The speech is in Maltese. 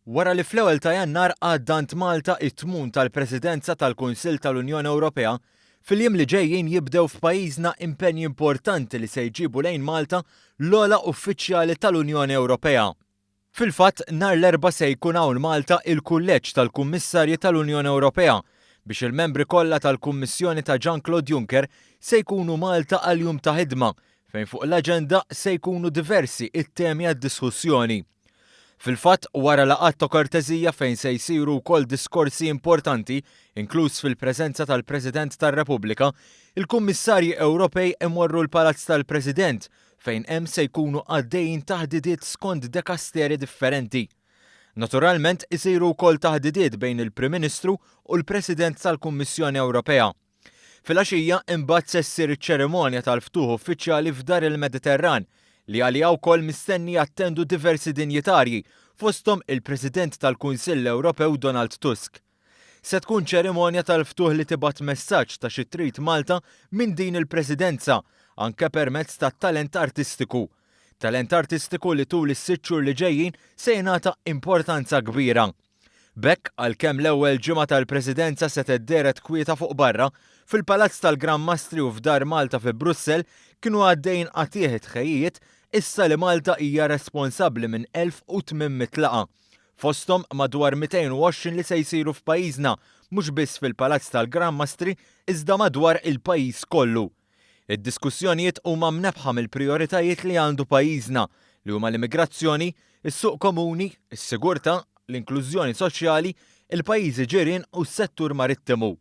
Wara li fl-ewwel ta' Jannar għaddant Malta it-tmum tal-Presidenza tal-Kunsill tal-Unjoni Ewropea, fil-jiem li ġejjin jibdew f'pajjiżna impenji importanti li se jġibu lejn Malta l-ogħla uffiċjali tal-Unjoni Ewropea. Fil-fatt, nhar l-erba' se jkun hawn Malta il-kulleġġ tal-Kummissarji tal-Unjoni Ewropea biex il-membri kollha tal-Kummissjoni ta' Jean-Claude Juncker se jkunu Malta għal jum ta' ħidma fejn fuq l-aġenda se jkunu diversi it-temi għad-diskussjoni. Fil-fatt, wara laqgħat ta' korteżija fejn se jsiru wkoll diskorsi importanti, inkluż fil-preżenza tal-President tar-Repubblika, il-Kummissarji Ewropej imorru l-Palazz tal-President fejn hemm se jkunu għaddejjin taħdidiet skont dekasteri differenti. Naturalment, isiru wkoll taħdidiet bejn il-Prim Ministru u l-President tal-Kummissjoni Ewropea. Fil-għaxija imbagħad se ssir iċ-ċerimonja tal-ftuħ uffiċjali f'Dar il-Mediterran li għalija wkoll mistenni jattendu diversi dinjitarji fosthom il-President tal-Kunsill Ewropew Donald Tusk. Se tkun ċerimonja tal-ftuħ li tibgħat messaġġ ta' xi trid Malta minn din il-Presidenza anke permezz ta' talent artistiku. Talent artistiku li tul is-sitt xhur li ġejjin se jingħata importanza kbira. B'hekk għalkemm l-ewwel ġimgħa tal-Presidenza se tedderet kwieta fuq barra, fil-Palazz tal-Gran Mastri u f'Dar Malta fi Brussell kienu għaddejjin qatih tħejjiet issa li Malta hija responsabbli minn 1800 laqa. Fosthom madwar 220 li se jsiru f'pajjiżna, mhux biss fil-Palazz tal-Gran Mastri iżda madwar il-pajjiż kollu. Id-diskussjonijiet huma mnebħa mill-prijoritajiet li għandu pajjiżna li huma l-immigrazzjoni, is-suq komuni, is-sigurtà, l-inklużjoni soċjali, il-pajjiżi ġirien u s-settur marittimu.